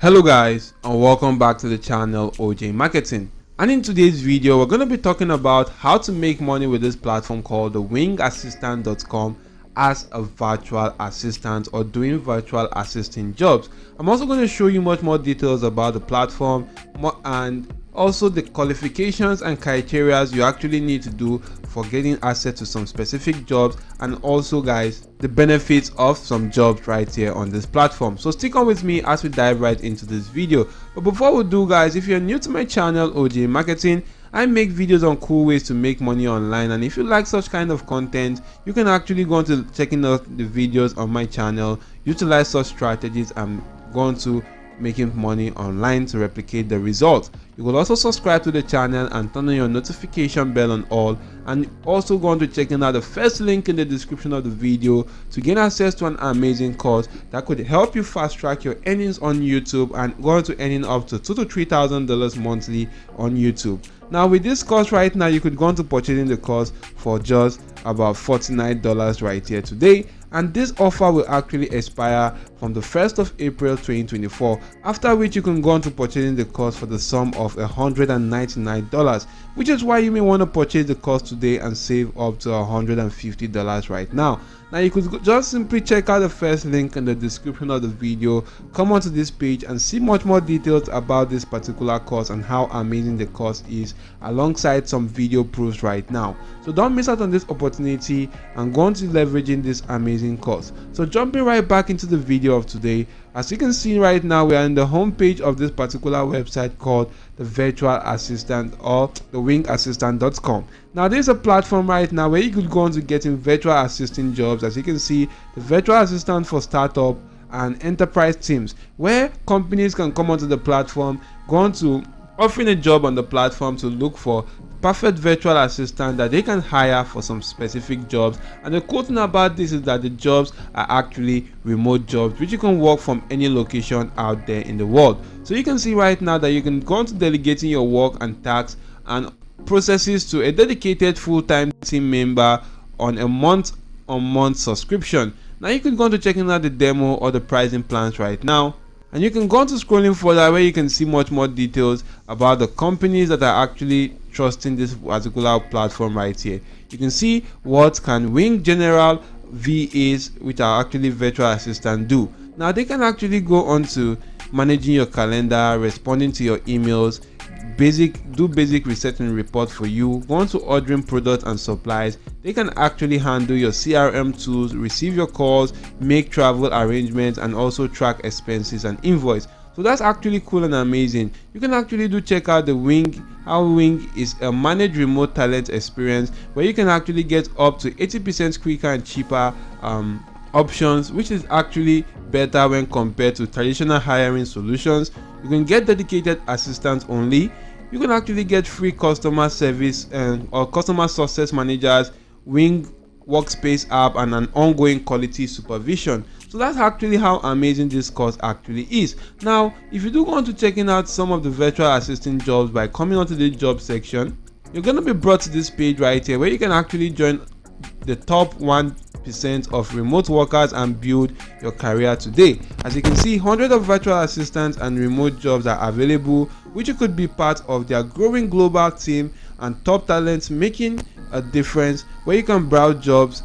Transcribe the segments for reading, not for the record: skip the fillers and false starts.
Hello guys, and welcome back to the channel OJ Marketing. And in today's video we're going to be talking about how to make money with this platform called the wingassistant.com as a virtual assistant or doing virtual assistant jobs. I'm also going to show you much more details about the platform and also the qualifications and criteria you actually need to do for getting access to some specific jobs, and also guys, the benefits of some jobs right here on this platform. So stick on with me as we dive right into this video. But before we do guys, if you're new to my channel OJ Marketing, I make videos on cool ways to make money online, and if you like such kind of content, you can actually go on to checking out the videos on my channel, utilize such strategies, and go on to making money online to replicate the results. You will also subscribe to the channel and turn on your notification bell on all, and also go on to checking out the first link in the description of the video to gain access to an amazing course that could help you fast track your earnings on YouTube and go on to earning up to $2,000 to $3,000 monthly on YouTube. Now with this course right now, you could go on to purchasing the course for just about $49 right here today, and this offer will actually expire from the 1st of April 2024, after which you can go on to purchasing the course for the sum of $199, which is why you may want to purchase the course today and save up to $150 right now. Now you could just simply check out the first link in the description of the video, come onto this page and see much more details about this particular course and how amazing the course is, alongside some video proofs right now. So don't miss out on this opportunity and go on to leveraging this amazing course. So jumping right back into the video of today, as you can see right now, we are in the home page of this particular website called the virtual assistant or the wingassistant.com. Now there's a platform right now where you could go on to getting virtual assistant jobs. As you can see, the virtual assistant for startup and enterprise teams, where companies can come onto the platform, go on to offering a job on the platform to look for perfect virtual assistant that they can hire for some specific jobs. And the cool thing about this is that the jobs are actually remote jobs, which you can work from any location out there in the world. So you can see right now that you can go on to delegating your work and tasks and processes to a dedicated full-time team member on a month-on-month subscription. Now you can go on to checking out the demo or the pricing plans right now, and you can go on to scrolling further where you can see much more details about the companies that are actually trusting this particular platform right here. You can see what can Wing General VAs, which are actually virtual assistant, do. Now they can actually go on to managing your calendar, responding to your emails, do basic research and report for you, go on to ordering products and supplies. They can actually handle your CRM tools, receive your calls, make travel arrangements, and also track expenses and invoice. So that's actually cool and amazing. You can actually check out the how Wing is a managed remote talent experience where you can actually get up to 80% quicker and cheaper options, which is actually better when compared to traditional hiring solutions. You can get dedicated assistants only. You can actually get free customer service or customer success managers, Wing workspace app, and an ongoing quality supervision. So that's actually how amazing this course actually is. Now if you do go on to checking out some of the virtual assistant jobs by coming onto the job section, you're going to be brought to this page right here where you can actually join the top 1% of remote workers and build your career today. As you can see, hundreds of virtual assistants and remote jobs are available, which you could be part of their growing global team and top talents making a difference, where you can browse jobs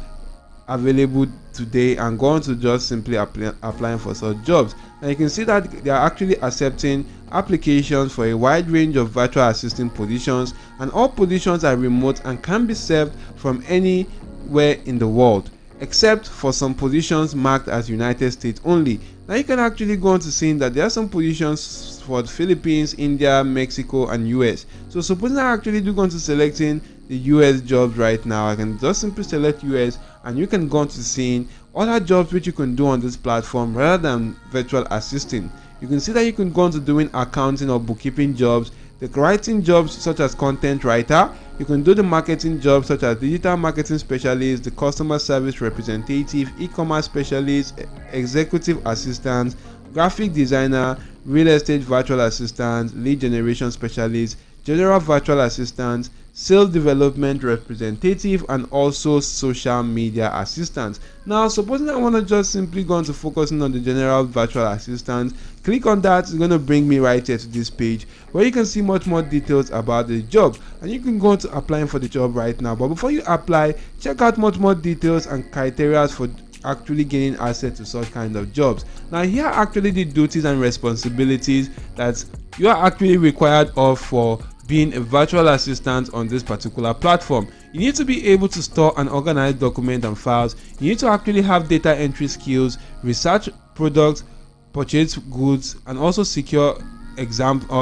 available today and go on to just simply applying for such jobs. And you can see that they are actually accepting applications for a wide range of virtual assistant positions, and all positions are remote and can be served from anywhere in the world, except for some positions marked as United States only. Now you can actually go on to seeing that there are some positions for the Philippines, India, Mexico, and US. So supposing I actually do go on to selecting the US jobs right now, I can just simply select US, and you can go on to seeing other jobs which you can do on this platform rather than virtual assisting. You can see that you can go on to doing accounting or bookkeeping jobs, the writing jobs such as content writer. You can do the marketing jobs such as digital marketing specialist, the customer service representative, e-commerce specialist, executive assistant, graphic designer, real estate virtual assistant, lead generation specialist, general virtual assistant, sales development representative, and also social media assistant. Now supposing I want to just simply go on to focusing on the general virtual assistant, click on that. It's going to bring me right here to this page where you can see much more details about the job, and you can go on to applying for the job right now. But before you apply, check out much more details and criteria for actually gaining access to such kind of jobs. Now here are actually the duties and responsibilities that you are actually required of for being a virtual assistant on this particular platform. You need to be able to store and organize documents and files. You need to actually have data entry skills, research products, purchase goods, and also secure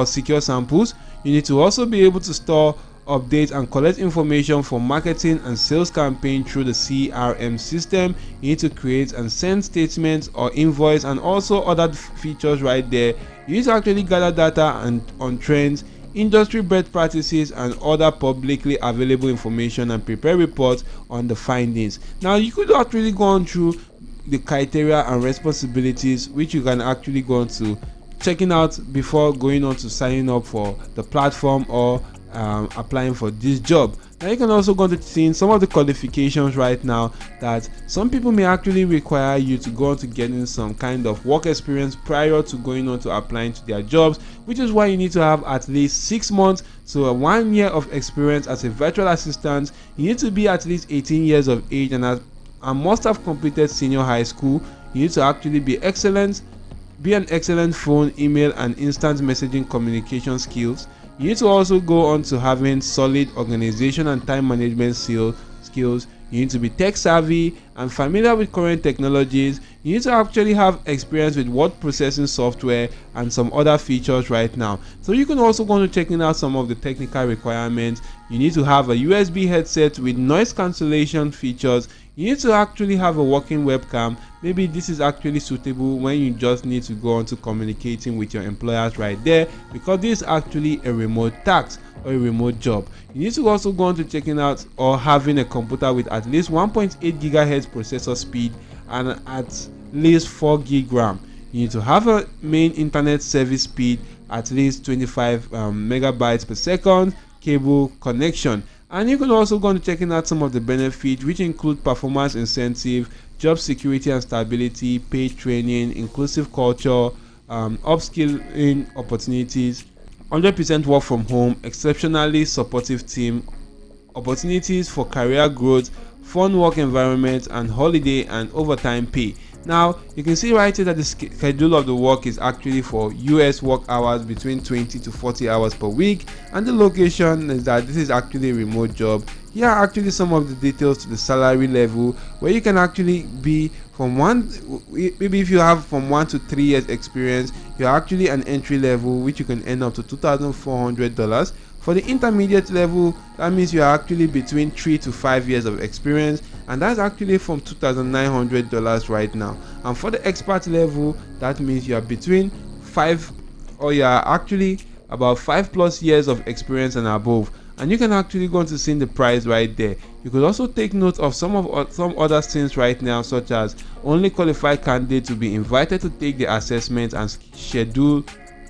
secure samples. You need to also be able to store, update, and collect information for marketing and sales campaign through the CRM system. You need to create and send statements or invoice, and also other features right there. You need to actually gather data and on trends, industry best practices, and other publicly available information, and prepare reports on the findings. Now you could actually go on through the criteria and responsibilities which you can actually go on to checking out before going on to signing up for the platform or applying for this job. Now you can also go to see some of the qualifications right now that some people may actually require you to go on to getting some kind of work experience prior to going on to applying to their jobs, which is why you need to have at least 6 months to 1 year of experience as a virtual assistant. You need to be at least 18 years of age and must have completed senior high school. You need to actually be an excellent phone, email, and instant messaging communication skills. You need to also go on to having solid organization and time management skills. You need to be tech savvy and familiar with current technologies. You need to actually have experience with word processing software and some other features right now. So you can also go on to checking out some of the technical requirements. You need to have a USB headset with noise cancellation features. You need to actually have a working webcam. Maybe this is actually suitable when you just need to go on to communicating with your employers right there, because this is actually a remote task or a remote job. You need to also go on to checking out or having a computer with at least 1.8 gigahertz processor speed and at least 4 gig RAM. You need to have a main internet service speed at least 25 megabytes per second, cable connection. And you can also go on to checking out some of the benefits, which include performance incentive, job security and stability, paid training, inclusive culture, upskilling opportunities, 100% work from home, exceptionally supportive team, opportunities for career growth, fun work environment, and holiday and overtime pay. Now you can see right here that the schedule of the work is actually for US work hours between 20 to 40 hours per week, and the location is that this is actually a remote job. Here are actually some of the details to the salary level, where you can actually be from maybe if you have from 1 to 3 years experience, you're actually an entry level, which you can earn up to $2,400. For the intermediate level, that means you are actually between 3 to 5 years of experience, and that's actually from $2,900 right now. And for the expert level, that means you are between 5 or you are actually about 5+ years of experience and above. And you can actually go on to see the price right there. You could also take note of some other things right now, such as only qualified candidates will be invited to take the assessment and schedule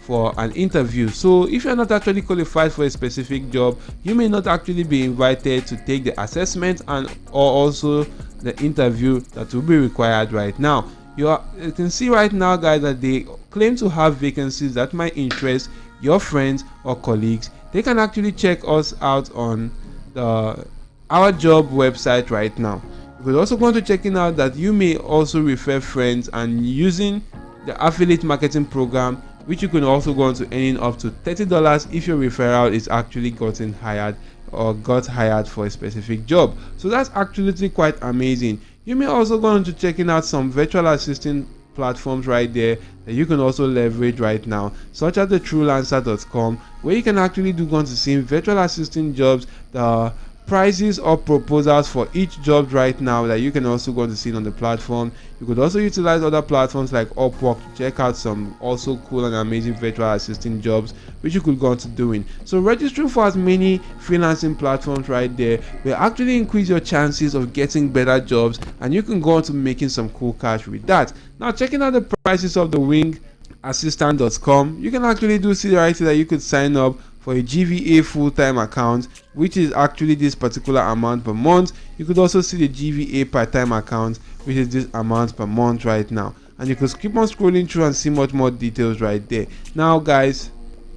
for an interview. So if you're not actually qualified for a specific job, you may not actually be invited to take the assessment or also the interview that will be required right now. You can see right now, guys, that they claim to have vacancies that might interest your friends or colleagues. They can actually check us out on our job website right now. You could also go to checking out that you may also refer friends, and using the affiliate marketing program, which you can also go on to earning up to $30 if your referral is actually gotten hired or got hired for a specific job. So that's actually quite amazing. You may also go on to checking out some virtual assistant platforms right there that you can also leverage right now, such as the truelancer.com, where you can actually go on to see virtual assistant jobs, the prices or proposals for each job right now that you can also go to see on the platform. You could also utilize other platforms like Upwork to check out some also cool and amazing virtual assistant jobs which you could go on to doing. So registering for as many freelancing platforms right there will actually increase your chances of getting better jobs, and you can go on to making some cool cash with that. Now checking out the prices of the wingassistant.com, you can actually see right here that you could sign up for a GVA full-time account, which is actually this particular amount per month. You could also see the GVA part-time account, which is this amount per month right now, and you could keep on scrolling through and see much more details right there. Now guys,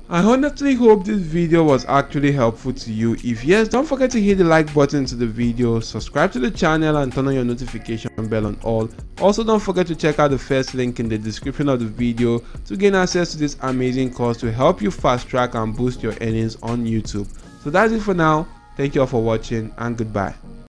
I honestly hope this video was actually helpful to you. If yes, don't forget to hit the like button to the video, subscribe to the channel and turn on your notification bell on all. Also, don't forget to check out the first link in the description of the video to gain access to this amazing course to help you fast track and boost your earnings on YouTube. So that's it for now. Thank you all for watching and goodbye.